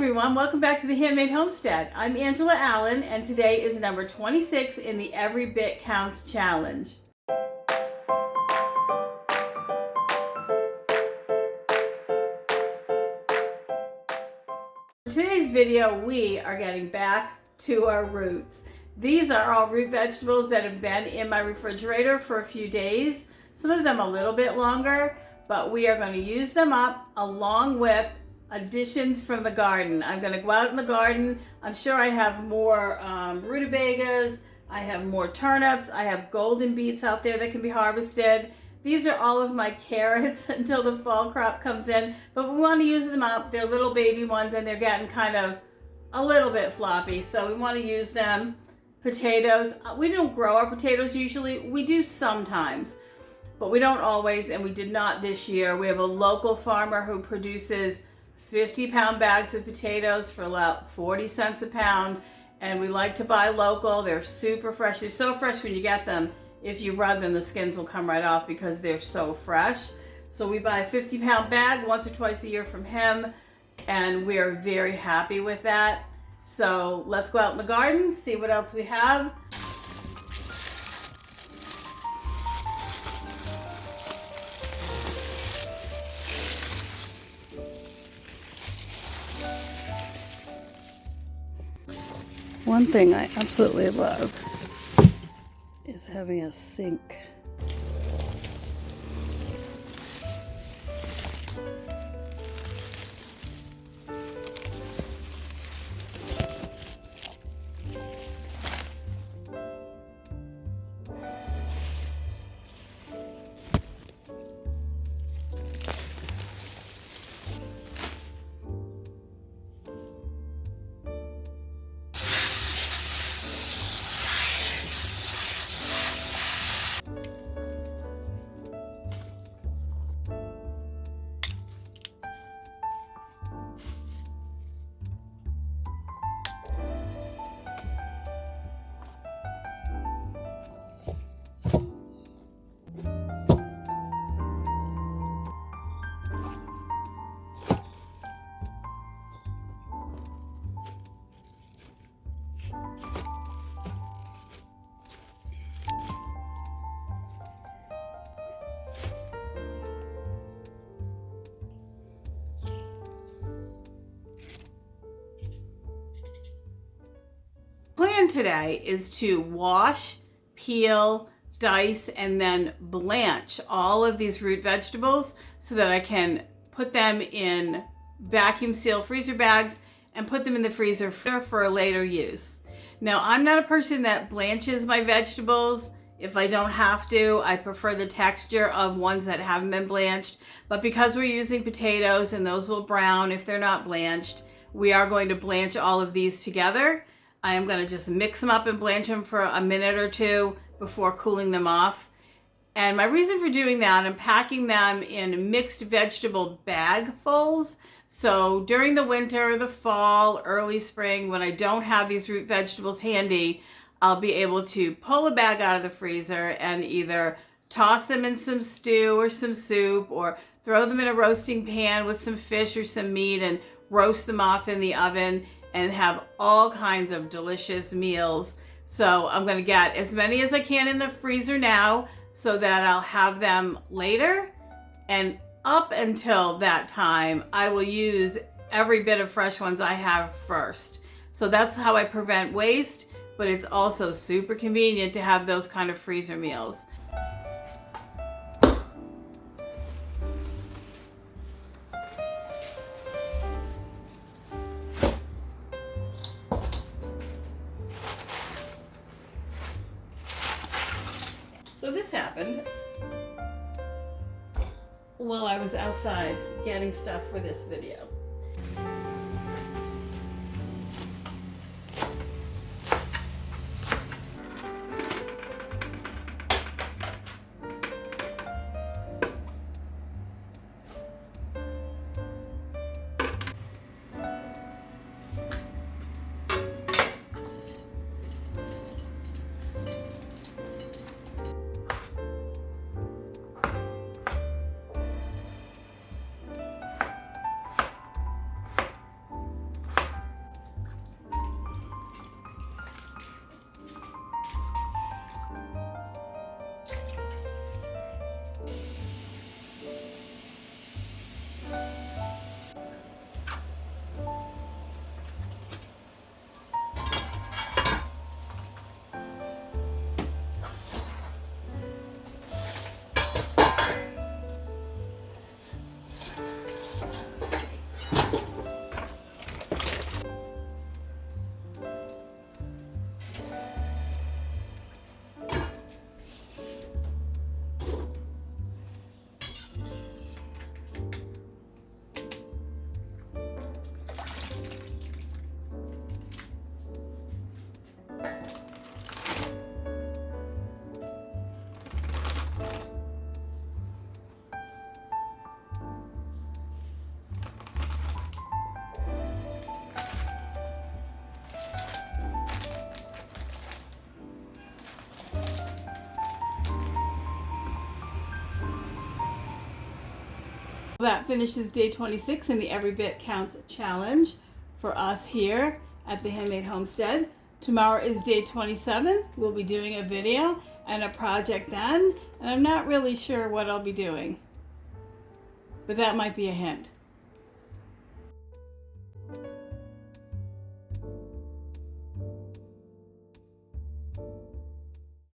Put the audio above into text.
everyone, welcome back to the Handmade Homestead. I'm Angela Allen and today is number 26 in the Every Bit Counts Challenge. For today's video, we are getting back to our roots. These are all root vegetables that have been in my refrigerator for a few days, some of them a little bit longer, but we are going to use them up along with additions from the garden. I'm going to go out in the garden. I'm sure I have more rutabagas, I have more turnips, I have golden beets out there that can be harvested. These are all of my carrots until the fall crop comes in, but we want to use them up. They're little baby ones and they're getting kind of a little bit floppy, so we want to use them. Potatoes, we don't grow our potatoes usually. We do sometimes, but we don't always, and we did not this year. We have a local farmer who produces 50-pound bags of potatoes for about 40 cents a pound, and we like to buy local. They're super fresh. They're so fresh when you get them. If you rub them, the skins will come right off because they're so fresh. So we buy a 50-pound bag once or twice a year from him, and we're very happy with that. So let's go out in the garden, see what else we have. One thing I absolutely love is having a sink. Plan today is to wash, peel, dice, and then blanch all of these root vegetables so that I can put them in vacuum seal freezer bags and put them in the freezer for a later use. Now, I'm not a person that blanches my vegetables. If I don't have to, I prefer the texture of ones that haven't been blanched. But because we're using potatoes and those will brown if they're not blanched, we are going to blanch all of these together. I am going to just mix them up and blanch them for a minute or two before cooling them off. And my reason for doing that, I'm packing them in mixed vegetable bagfuls. So during the winter, the fall, early spring, when I don't have these root vegetables handy, I'll be able to pull a bag out of the freezer and either toss them in some stew or some soup, or throw them in a roasting pan with some fish or some meat and roast them off in the oven and have all kinds of delicious meals. So I'm going to get as many as I can in the freezer now so that I'll have them later. And up until that time, I will use every bit of fresh ones I have first. So that's how I prevent waste, but it's also super convenient to have those kind of freezer meals. So this happened while I was outside getting stuff for this video. That finishes day 26 in the Every Bit Counts challenge for us here at the Handmade Homestead. Tomorrow is day 27. We'll be doing a video and a project then, and I'm not really sure what I'll be doing, but that might be a hint.